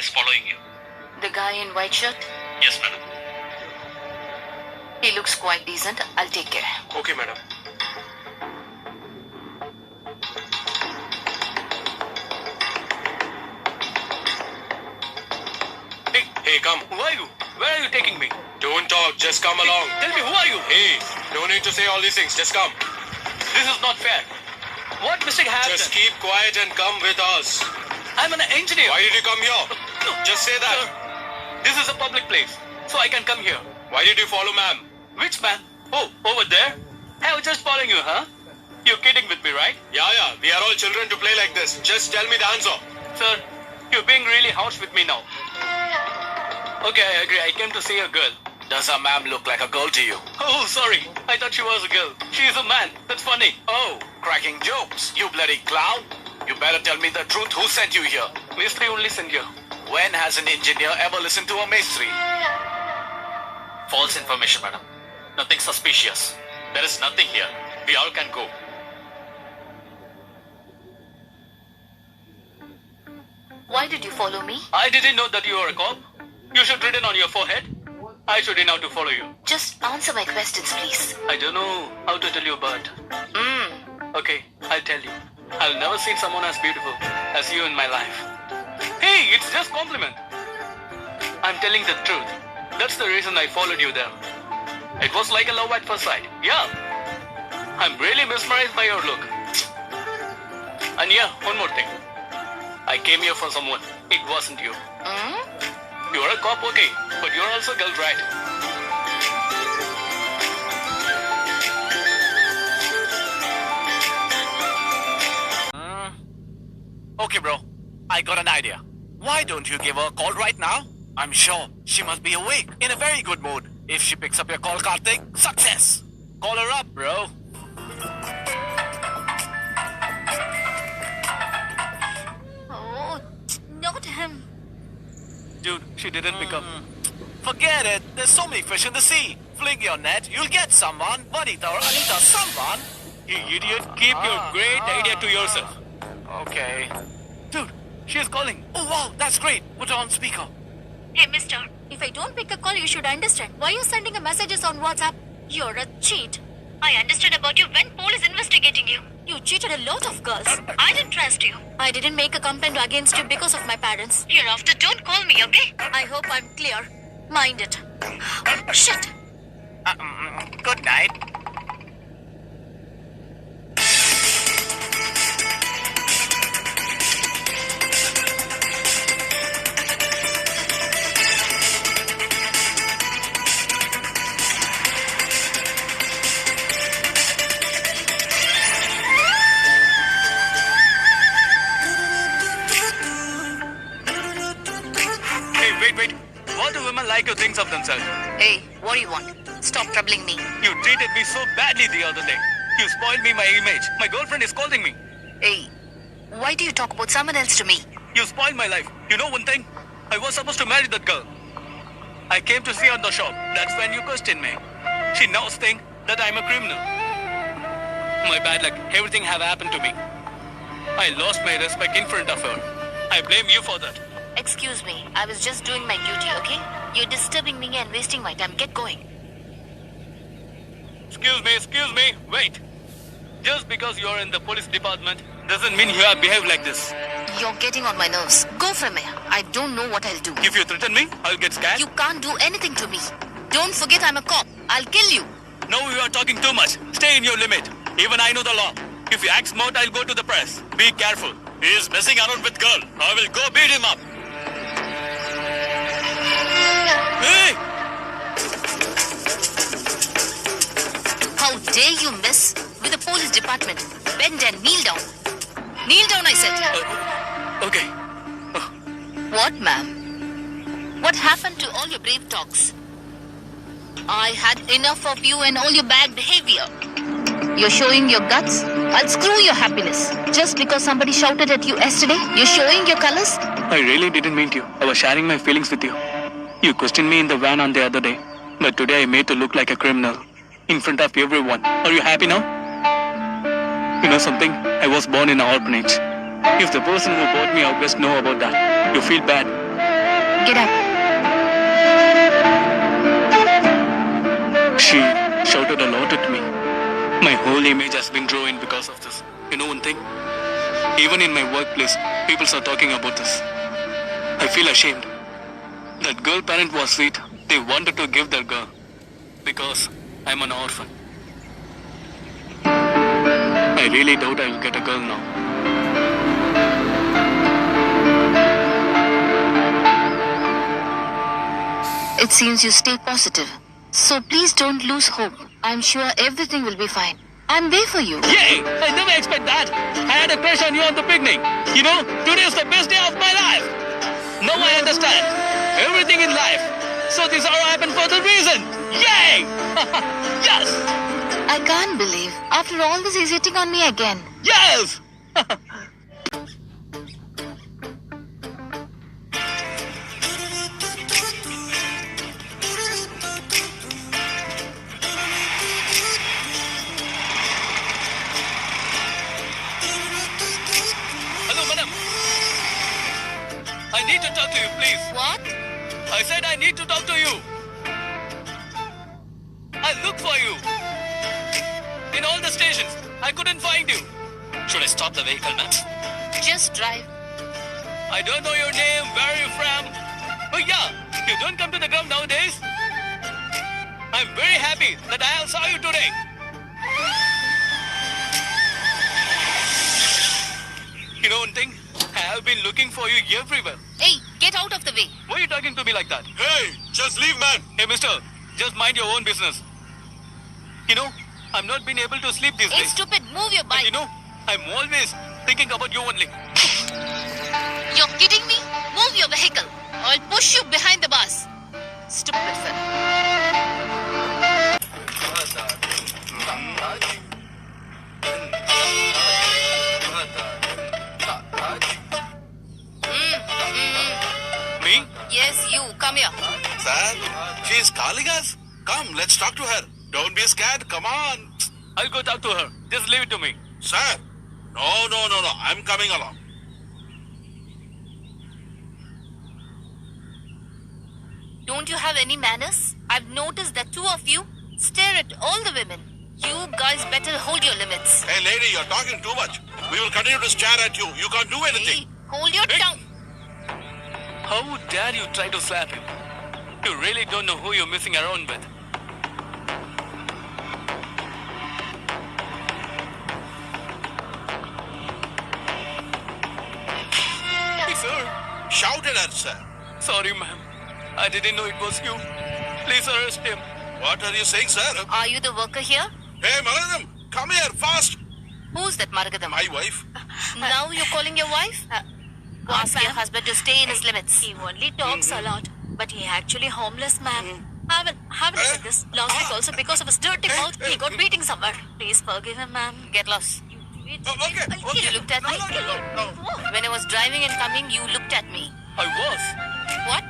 is following you. The guy in white shirt? Yes, madam. He looks quite decent. I'll take care. Okay, madam. Hey, come. Who are you? Where are you taking me? Don't talk, just come along. Tell me, who are you? Hey, no need to say all these things, just come. This is not fair. What mistake have Just done? keep quiet and come with us. I'm an engineer. Why did you come here? No, Just say that. Sir, this is a public place, so I can come here. Why did you follow ma'am? Which man? Oh, over there? I was just following you, huh? You're kidding with me, right? Yeah, we are all children to play like this. Just tell me the answer. Sir, you're being really harsh with me now. Okay, I agree. I came to see a girl. Does our ma'am look like a girl to you? Oh, sorry. I thought she was a girl. She is a man. That's funny. Oh, cracking jokes. You bloody clown. You better tell me the truth. Who sent you here? Mistry only sent here. When has an engineer ever listened to a Mistry? False information, madam. Nothing suspicious. There is nothing here. We all can go. Why did you follow me? I didn't know that you were a cop. You should written on your forehead. I should know to follow you. Just answer my questions, please. I don't know how to tell you, but... Okay, I'll tell you. I've never seen someone as beautiful as you in my life. Hey, it's just compliment. I'm telling the truth. That's the reason I followed you there. It was like a love at first sight. Yeah. I'm really mesmerized by your look. And yeah, one more thing. I came here for someone. It wasn't you. You're a cop, okay, but you're also a girl, right? Okay, bro. I got an idea. Why don't you give her a call right now? I'm sure she must be awake, in a very good mood. If she picks up your call, Karthik, success! Call her up, bro. Oh, not him. Dude, she didn't pick up. Forget it. There's so many fish in the sea. Fling your net, you'll get someone. Vanita or Anita, someone. You idiot, keep your great idea to yourself. Okay. Dude, she is calling. Oh, wow, that's great. Put her on speaker. Hey, mister, if I don't pick a call, you should understand. Why you're sending a messages on WhatsApp? You're a cheat. I understood about you when police investigating you. You cheated a lot of girls. I didn't trust you. I didn't make a complaint against you because of my parents. Hereafter, don't call me, okay? I hope I'm clear. Mind it. Shit. Good night. Hey, wait. What do women like who thinks of themselves? Hey, what do you want? Stop troubling me. You treated me so badly the other day. You spoiled me my image. My girlfriend is calling me. Hey, why do you talk about someone else to me? You spoiled my life. You know one thing? I was supposed to marry that girl. I came to see her in the shop. That's when you questioned me. She now thinks that I'm a criminal. My bad luck. Everything have happened to me. I lost my respect in front of her. I blame you for that. Excuse me, I was just doing my duty, okay? You're disturbing me and wasting my time. Get going. Excuse me. Wait. Just because you're in the police department doesn't mean you have behaved like this. You're getting on my nerves. Go from here. I don't know what I'll do. If you threaten me, I'll get scared. You can't do anything to me. Don't forget I'm a cop. I'll kill you. No, you are talking too much. Stay in your limit. Even I know the law. If you act smart, I'll go to the press. Be careful. He is messing around with girl. I will go beat him up. Hey! How dare you mess with the police department? Bend and kneel down. Kneel down, I said. Okay. What, ma'am? What happened to all your brave talks? I had enough of you and all your bad behavior. You're showing your guts? I'll screw your happiness. Just because somebody shouted at you yesterday, you're showing your colors? I really didn't mean to. I was sharing my feelings with you. You questioned me in the van on the other day. But today I made to look like a criminal. In front of everyone. Are you happy now? You know something? I was born in an orphanage. If the person who brought me out west know about that, you feel bad. Get up. She shouted a lot at me. My whole image has been ruined because of this. You know one thing? Even in my workplace, people are talking about this. I feel ashamed. That girl parent was sweet. They wanted to give their girl. Because I'm an orphan. I really doubt I will get a girl now. It seems you stay positive. So please don't lose hope. I'm sure everything will be fine. I'm there for you. Yay! I never expect that. I had a crush on you on the picnic. You know, today is the best day of my life. Now I understand. Everything in life. So this all happened for the reason. Yay! Yes! I can't believe. After all this, he's hitting on me again. Yes! Hello, madam. I need to talk to you, please. What? I said I need to talk to you. I looked for you. In all the stations, I couldn't find you. Should I stop the vehicle, ma'am? Just drive. I don't know your name, where are you from? Oh yeah, you don't come to the ground nowadays. I'm very happy that I saw you today. You know one thing? I have been looking for you everywhere. Hey, get out of the way. Why are you talking to me like that? Hey, just leave, man. Hey mister, just mind your own business. You know, I'm not been able to sleep these Hey, days. stupid, move your And bike. you know, I'm always thinking about you only. You're kidding me? Move your vehicle. I'll push you behind the bus. Stupid fellow. Me? Yes, you. Come here. Sir, she is calling us. Come, let's talk to her. Don't be scared. Come on. I'll go talk to her. Just leave it to me. Sir, no. I'm coming along. Don't you have any manners? I've noticed that two of you stare at all the women. You guys better hold your limits. Hey, lady, you're talking too much. We will continue to stare at you. You can't do Hey, anything. hold your Hey. tongue. How dare you try to slap him? You really don't know who you're messing around with. Hey, sir. Shouted at, sir. Sorry, ma'am. I didn't know it was you. Please arrest him. What are you saying, sir? Are you the worker here? Hey, Malayalam, come here, fast. Who's that Margadam? My wife. Now you're calling your wife? Ask your husband to stay in his limits. He only talks a lot, but he actually homeless, ma'am. Have a look at this. Last week also, because of his dirty mouth, he got beating somewhere. Please forgive him, ma'am. Get lost. Okay. You looked at me? No. When I was driving and coming, you looked at me. I was. What?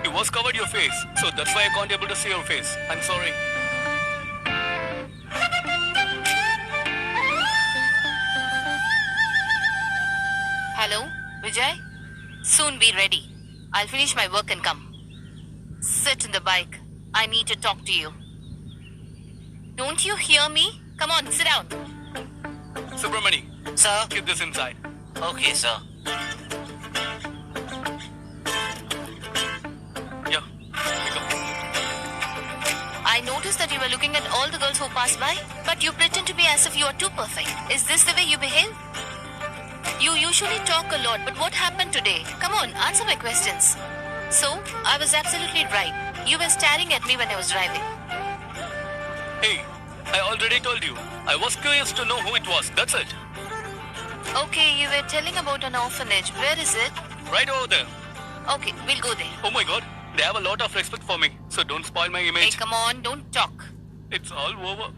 You was covered your face. So that's why I can't able to see your face. I'm sorry. Hello, Vijay? Soon be ready. I'll finish my work and come. Sit in the bike. I need to talk to you. Don't you hear me? Come on, sit down. Subramani, Sir. keep this inside. Okay, sir. Yeah. Pick up. I noticed that you were looking at all the girls who passed by, but you pretend to be as if you are too perfect. Is this the way you behave? You usually talk a lot, but what happened today? Come on, answer my questions. So, I was absolutely right. You were staring at me when I was driving. Hey, I already told you. I was curious to know who it was. That's it. Okay, you were telling about an orphanage. Where is it? Right over there. Okay, we'll go there. Oh my god. They have a lot of respect for me. So don't spoil my Hey, image. come on, don't talk. It's all over.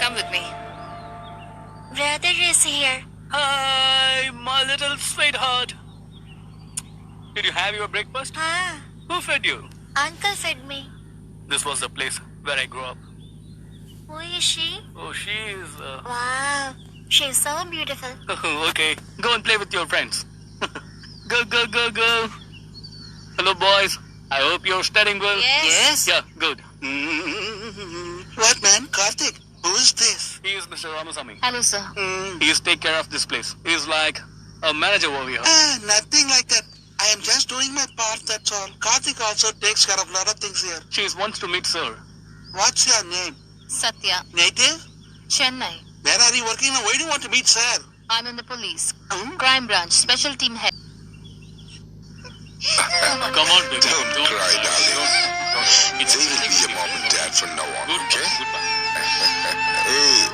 Come with me. Brother is here. Hi, my little sweetheart. Did you have your breakfast? Ah, Who fed you? uncle fed me. This was the place where I grew up. Who is she? Oh, she is. Wow, she's so beautiful. Okay, go and play with your friends. Go, go, go, go. Hello, boys. I hope you're studying well. Yes. Yeah, good. What man? Karthik? Who is this? He is Mr. Ramasamy. Hello, sir. He is take care of this place. He is like a manager over here. Nothing like that. I am just doing my part, that's all. Karthik also takes care of a lot of things here. She wants to meet sir. What's your name? Satya, Native? Chennai. Where are you working now? Why do you want to meet sir? I'm in the police. Hmm? Crime branch, special team head. Come on, baby. Don't cry, darling. It's They will be your mom and dad from now on, okay? Goodbye. Hey,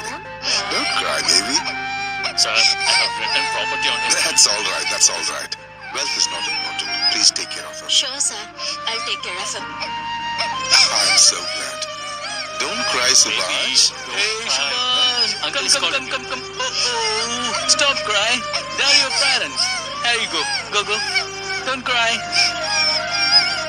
don't cry, baby. Sir, I have written property on his. That's all right, that's all right. Wealth is not important. Please take care of her. Sure, sir. I'll take care of him. I'm so glad. Don't cry, Subhash. Hey, Subhash. Come. Oh. Stop crying. They're your parents. Here you go. Go. Don't cry.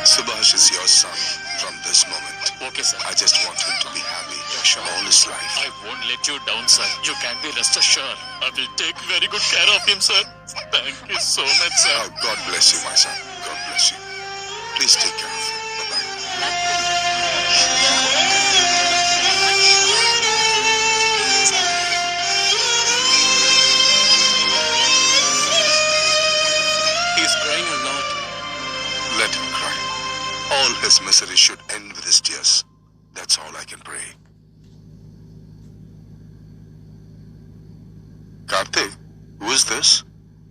Subhash is your son from this moment. Okay, sir. I just want him to be happy all his life. I won't let you down, sir. You can be rest assured. I will take very good care of him, sir. Thank you so much, sir. Oh, God bless you, my son. God bless you. Please take care of him. Bye-bye. He's crying a lot. Let him cry. All his misery should end with his tears. That's all I can pray. Karthik, who is this?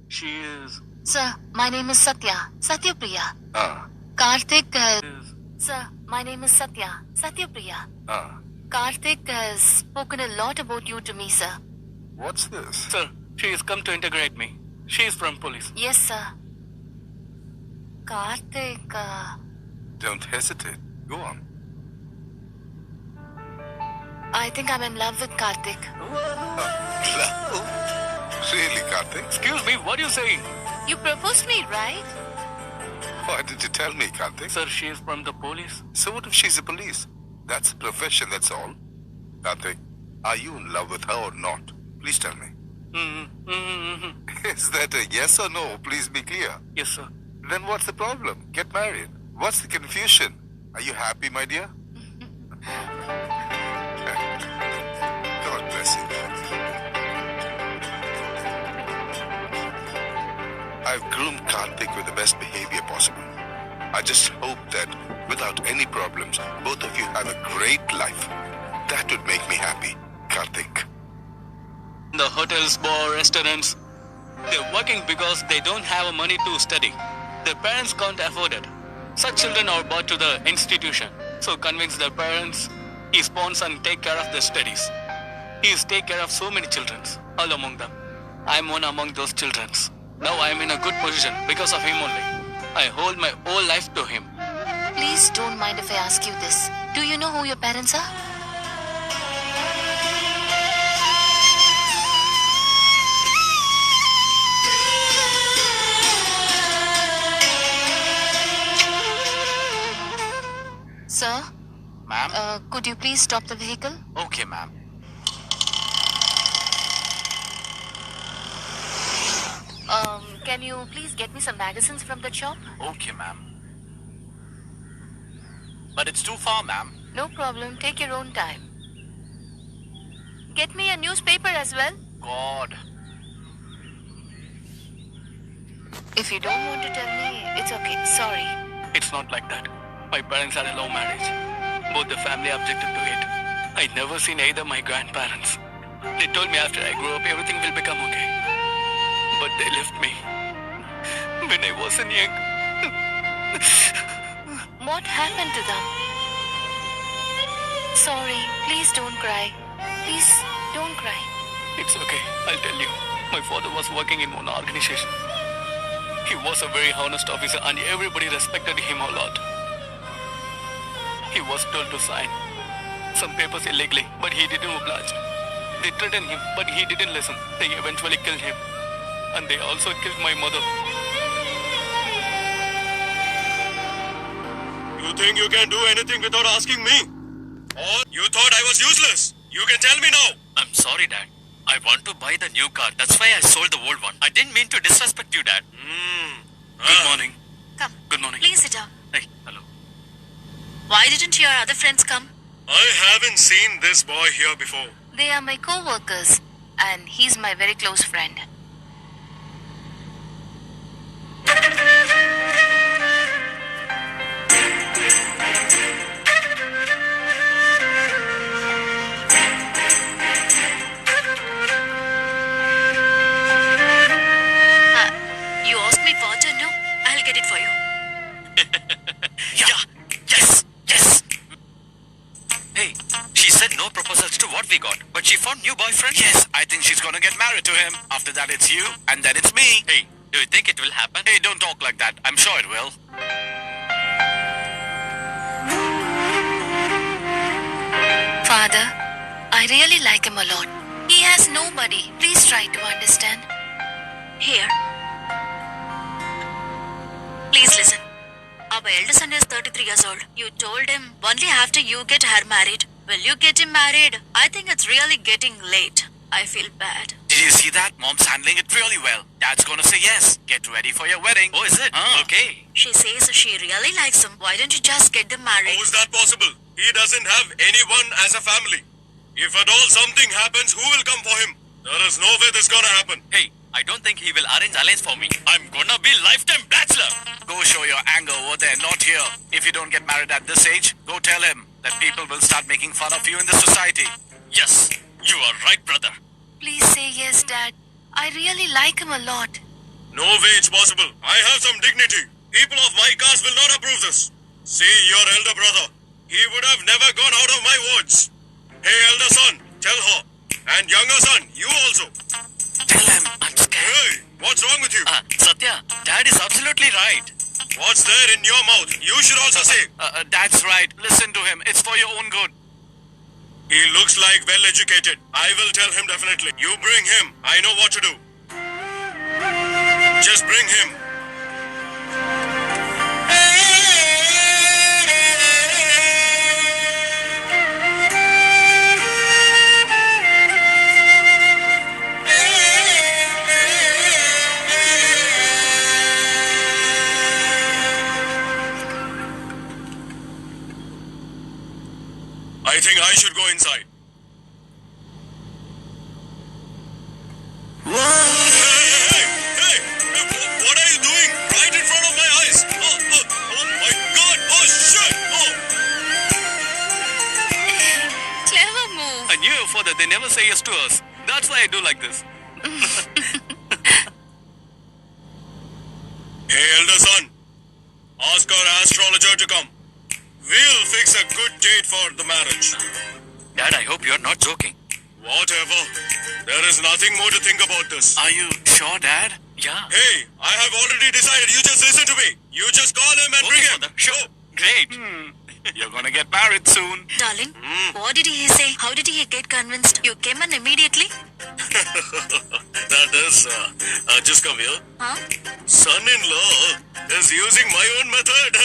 She is. Sir, my name is Satya. Satya Priya. Ah, Karthik, is. sir, my name is Satya. Satya Priya. ah. Karthik has spoken a lot about you to me, sir. What's this? Sir, she has come to integrate me. She is from police. Yes, sir. Karthik, Don't hesitate. Go on. I think I'm in love with Karthik. Really, Karthik? Excuse me, what are you saying? You proposed me, right? Why did you tell me, Karthik? Sir, she is from the police. So what if she's a police? That's a profession, that's all. Karthik, are you in love with her or not? Please tell me. Is that a yes or no? Please be clear. Yes, sir. Then what's the problem? Get married. What's the confusion? Are you happy, my dear? God bless you. I've groomed Karthik with the best behavior possible. I just hope that without any problems, both of you have a great life. That would make me happy, Karthik. The hotels, bar, restaurants, they're working because they don't have money to study. Their parents can't afford it. Such children are brought to the institution. So convince their parents, he sponsors and take care of their studies. He is take care of so many children, all among them. I'm one among those children. Now I'm in a good position because of him only. I hold my whole life to him. Please don't mind if I ask you this. Do you know who your parents are? Sir, Ma'am? could you please stop the vehicle? Okay, ma'am. Can you please get me some magazines from the shop? Okay, ma'am. But it's too far, ma'am. No problem. Take your own time. Get me a newspaper as well. God. If you don't want to tell me, it's okay. Sorry. It's not like that. My parents had a love marriage. Both the family objected to it. I never seen either my grandparents. They told me after I grew up everything will become okay. But they left me when I wasn't young. What happened to them? Sorry. Please don't cry. Please don't cry. It's okay, I'll tell you. My father was working in one organization. He was a very honest officer and everybody respected him a lot. He was told to sign some papers illegally, but he didn't oblige. They threatened him, but he didn't listen. They eventually killed him. And they also killed my mother. You You think you can do anything without asking me? Or you thought I was useless? You can tell me now. I'm sorry, Dad. I want to buy the new car. That's why I sold the old one. I didn't mean to disrespect you, Dad. Good morning. Come. Good morning. Please sit down. Hey, hello. Why didn't your other friends come? I haven't seen this boy here before. They are my co-workers, and he's my very close friend. You asked me water, no? I'll get it for you. Yeah. Yes. Yes. Hey, she said no proposals to what we got, but she found new boyfriend. Yes, I think she's gonna get married to him. After that, it's you, and then it's me. Hey, do you think it will happen? Hey, don't talk like that. I'm sure it will. Father, I really like him a lot. He has nobody. Please try to understand. Here. Please listen. Our elder son is 33 years old. You told him only after you get her married. Will you get him married? I think it's really getting late. I feel bad. Did you see that? Mom's handling it really well. Dad's gonna say yes. Get ready for your wedding. Oh, is it? Okay. She says she really likes him. Why don't you just get them married? How is that possible? He doesn't have anyone as a family. If at all something happens, who will come for him? There is no way this gonna happen. Hey, I don't think he will arrange alliance for me. I'm gonna be lifetime bachelor. Go show your anger over there, not here. If you don't get married at this age, go tell him that people will start making fun of you in the society. Yes, you are right, brother. Please say yes, Dad. I really like him a lot. No way it's possible. I have some dignity. People of my caste will not approve this. See your elder brother. He would have never gone out of my words. Hey, elder son, tell her. And younger son, you also. Tell him I'm scared. Hey, what's wrong with you? Satya, Dad is absolutely right. What's there in your mouth? You should also say. Dad's right. Listen to him. It's for your own good. He looks like well educated. I will tell him definitely. You bring him. I know what to do. Just bring him. I think I should go inside. Hey, what are you doing? Right in front of my eyes. Oh my God. Oh, shit. Oh. Clever move. I knew your father. They never say yes to us. That's why I do like this. Hey, elder son. Ask our astrologer to come. We'll fix a good date for the marriage. Dad, I hope you're not joking. Whatever. There is nothing more to think about this. Are you sure, Dad? Yeah. Hey, I have already decided. You just listen to me. You just call him and bring him. Father. Sure. Go. Great. You're gonna get married soon. Darling, what did he say? How did he get convinced? You came in immediately? That is, just come here. Huh? Son-in-law is using my own method.